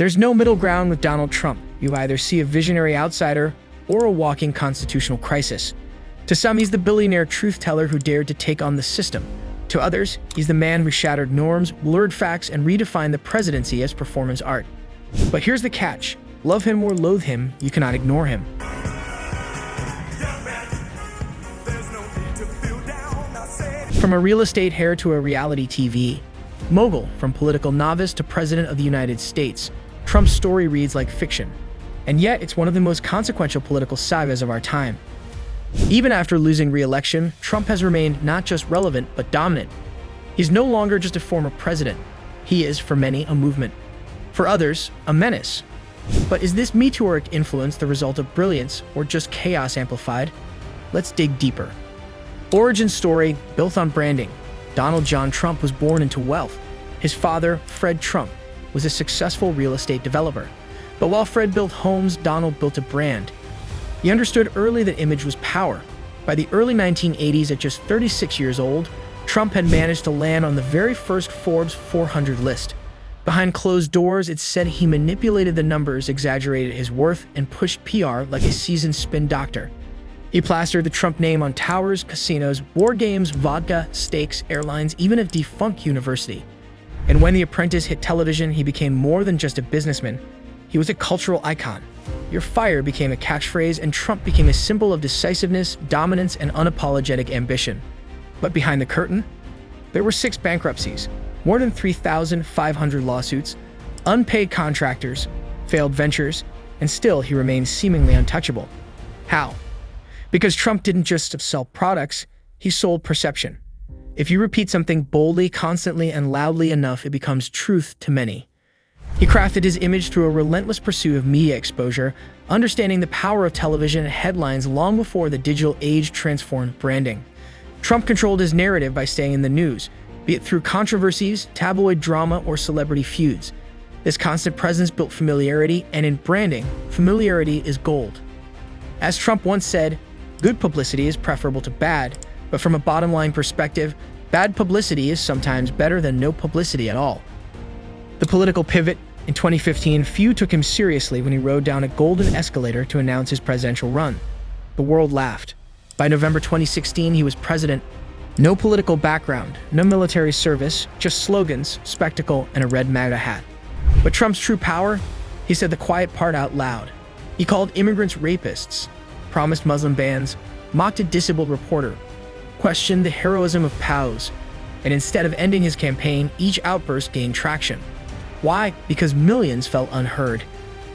There's no middle ground with Donald Trump. You either see a visionary outsider or a walking constitutional crisis. To some, he's the billionaire truth-teller who dared to take on the system. To others, he's the man who shattered norms, blurred facts, and redefined the presidency as performance art. But here's the catch. Love him or loathe him, you cannot ignore him. From a real estate heir to a reality TV mogul, from political novice to president of the United States, Trump's story reads like fiction. And yet, it's one of the most consequential political sagas of our time. Even after losing re-election, Trump has remained not just relevant, but dominant. He's no longer just a former president. He is, for many, a movement. For others, a menace. But is this meteoric influence the result of brilliance or just chaos amplified? Let's dig deeper. Origin story built on branding. Donald John Trump was born into wealth. His father, Fred Trump, was a successful real estate developer. But while Fred built homes, Donald built a brand. He understood early that image was power. By the early 1980s, at just 36 years old, Trump had managed to land on the very first Forbes 400 list. Behind closed doors, it's said he manipulated the numbers, exaggerated his worth, and pushed PR like a seasoned spin doctor. He plastered the Trump name on towers, casinos, board games, vodka, steaks, airlines, even a defunct university. And when The Apprentice hit television, he became more than just a businessman. He was a cultural icon. "You're fired" became a catchphrase, and Trump became a symbol of decisiveness, dominance, and unapologetic ambition. But behind the curtain, there were 6 bankruptcies, more than 3,500 lawsuits, unpaid contractors, failed ventures, and still he remained seemingly untouchable. How? Because Trump didn't just sell products, he sold perception. If you repeat something boldly, constantly, and loudly enough, it becomes truth to many. He crafted his image through a relentless pursuit of media exposure, understanding the power of television and headlines long before the digital age transformed branding. Trump controlled his narrative by staying in the news, be it through controversies, tabloid drama, or celebrity feuds. This constant presence built familiarity, and in branding, familiarity is gold. As Trump once said, "Good publicity is preferable to bad," but from a bottom-line perspective, bad publicity is sometimes better than no publicity at all. The political pivot. In 2015, few took him seriously when he rode down a golden escalator to announce his presidential run. The world laughed. By November 2016, he was president. No political background, no military service, just slogans, spectacle, and a red MAGA hat. But Trump's true power? He said the quiet part out loud. He called immigrants rapists, promised Muslim bans, mocked a disabled reporter, questioned the heroism of POWs, and instead of ending his campaign, each outburst gained traction. Why? Because millions felt unheard.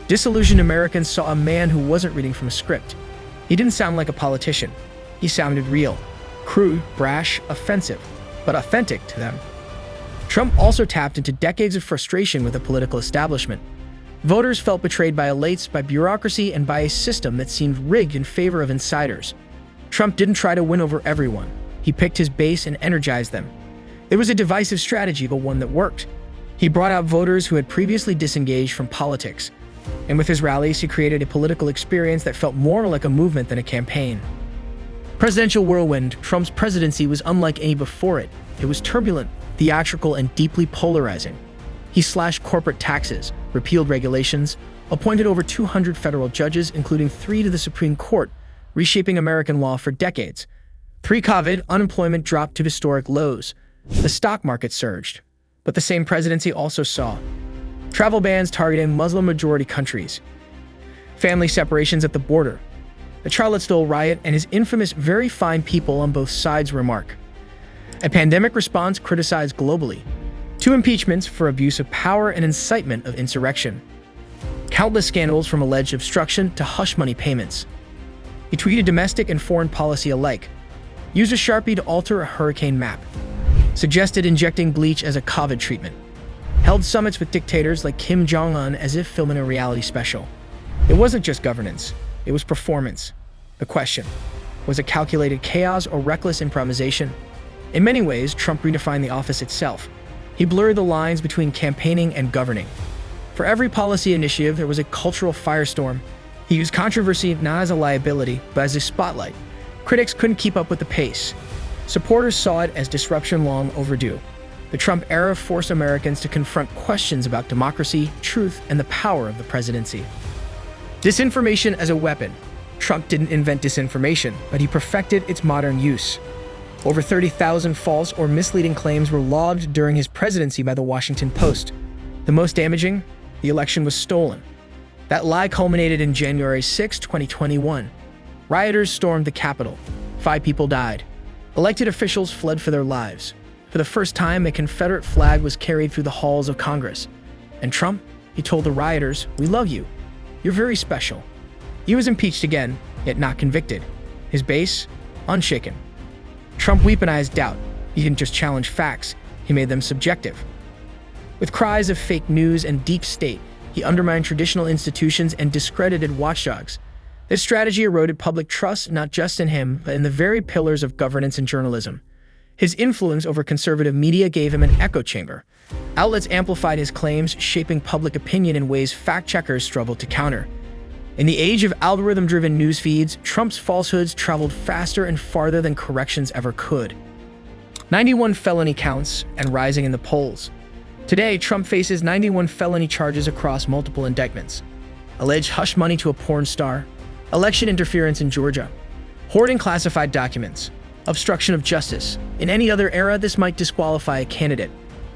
Disillusioned Americans saw a man who wasn't reading from a script. He didn't sound like a politician. He sounded real, crude, brash, offensive, but authentic to them. Trump also tapped into decades of frustration with the political establishment. Voters felt betrayed by elites, by bureaucracy, and by a system that seemed rigged in favor of insiders. Trump didn't try to win over everyone. He picked his base and energized them. It was a divisive strategy, but one that worked. He brought out voters who had previously disengaged from politics. And with his rallies, he created a political experience that felt more like a movement than a campaign. Presidential whirlwind. Trump's presidency was unlike any before it. It was turbulent, theatrical, and deeply polarizing. He slashed corporate taxes, repealed regulations, appointed over 200 federal judges, including 3 to the Supreme Court, reshaping American law for decades. Pre-COVID, unemployment dropped to historic lows. The stock market surged. But the same presidency also saw travel bans targeting Muslim-majority countries, family separations at the border, the Charlottesville riot, and his infamous "very fine people on both sides" remark. A pandemic response criticized globally. 2 impeachments for abuse of power and incitement of insurrection. Countless scandals from alleged obstruction to hush money payments. He tweeted domestic and foreign policy alike. Used a Sharpie to alter a hurricane map. Suggested injecting bleach as a COVID treatment. Held summits with dictators like Kim Jong-un as if filming a reality special. It wasn't just governance, it was performance. The question, was it calculated chaos or reckless improvisation? In many ways, Trump redefined the office itself. He blurred the lines between campaigning and governing. For every policy initiative, there was a cultural firestorm. He used controversy not as a liability, but as a spotlight. Critics couldn't keep up with the pace. Supporters saw it as disruption long overdue. The Trump era forced Americans to confront questions about democracy, truth, and the power of the presidency. Disinformation as a weapon. Trump didn't invent disinformation, but he perfected its modern use. Over 30,000 false or misleading claims were logged during his presidency by the Washington Post. The most damaging? The election was stolen. That lie culminated in January 6, 2021. Rioters stormed the Capitol. 5 people died. Elected officials fled for their lives. For the first time, a Confederate flag was carried through the halls of Congress. And Trump, he told the rioters, "We love you. You're very special." He was impeached again, yet not convicted. His base, unshaken. Trump weaponized doubt. He didn't just challenge facts, he made them subjective. With cries of fake news and deep state, he undermined traditional institutions and discredited watchdogs. This strategy eroded public trust not just in him, but in the very pillars of governance and journalism. His influence over conservative media gave him an echo chamber. Outlets amplified his claims, shaping public opinion in ways fact-checkers struggled to counter. In the age of algorithm-driven news feeds, Trump's falsehoods traveled faster and farther than corrections ever could. 91 felony counts and rising in the polls. Today, Trump faces 91 felony charges across multiple indictments. Alleged hush money to a porn star, election interference in Georgia, hoarding classified documents, obstruction of justice. In any other era, this might disqualify a candidate.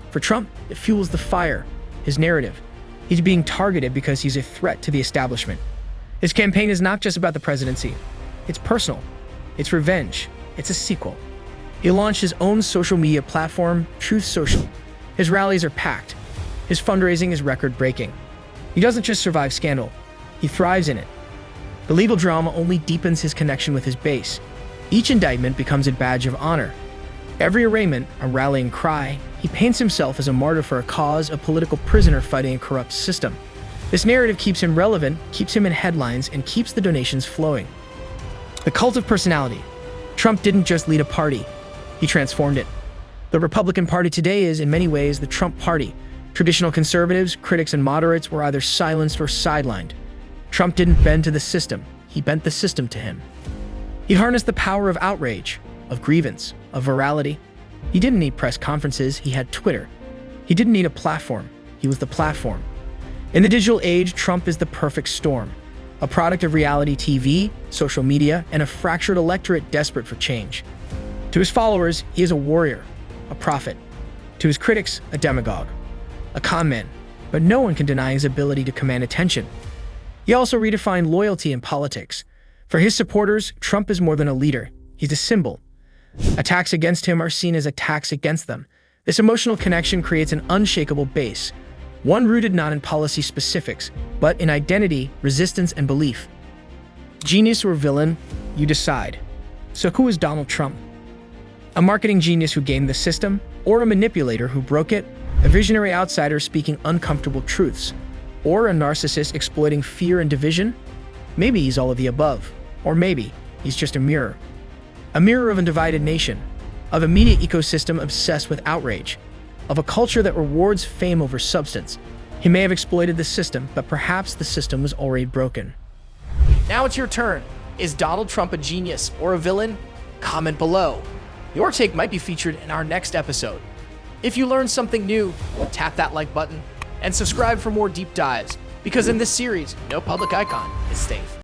For Trump, it fuels the fire, his narrative. He's being targeted because he's a threat to the establishment. His campaign is not just about the presidency. It's personal. It's revenge. It's a sequel. He launched his own social media platform, Truth Social. His rallies are packed. His fundraising is record-breaking. He doesn't just survive scandal. He thrives in it. The legal drama only deepens his connection with his base. Each indictment becomes a badge of honor. Every arraignment, a rallying cry. He paints himself as a martyr for a cause, a political prisoner fighting a corrupt system. This narrative keeps him relevant, keeps him in headlines, and keeps the donations flowing. The cult of personality. Trump didn't just lead a party, he transformed it. The Republican Party today is, in many ways, the Trump Party. Traditional conservatives, critics, and moderates were either silenced or sidelined. Trump didn't bend to the system, he bent the system to him. He harnessed the power of outrage, of grievance, of virality. He didn't need press conferences, he had Twitter. He didn't need a platform, he was the platform. In the digital age, Trump is the perfect storm, a product of reality TV, social media, and a fractured electorate desperate for change. To his followers, he is a warrior, a prophet. To his critics, a demagogue, a con man, but no one can deny his ability to command attention. He also redefined loyalty in politics. For his supporters, Trump is more than a leader, he's a symbol. Attacks against him are seen as attacks against them. This emotional connection creates an unshakable base, one rooted not in policy specifics, but in identity, resistance, and belief. Genius or villain, you decide. So who is Donald Trump? A marketing genius who gamed the system, or a manipulator who broke it? A visionary outsider speaking uncomfortable truths, or a narcissist exploiting fear and division? Maybe he's all of the above, or maybe he's just a mirror. A mirror of a divided nation, of a media ecosystem obsessed with outrage, of a culture that rewards fame over substance. He may have exploited the system, but perhaps the system was already broken. Now it's your turn. Is Donald Trump a genius or a villain? Comment below. Your take might be featured in our next episode. If you learned something new, tap that like button and subscribe for more deep dives, because in this series, no public icon is safe.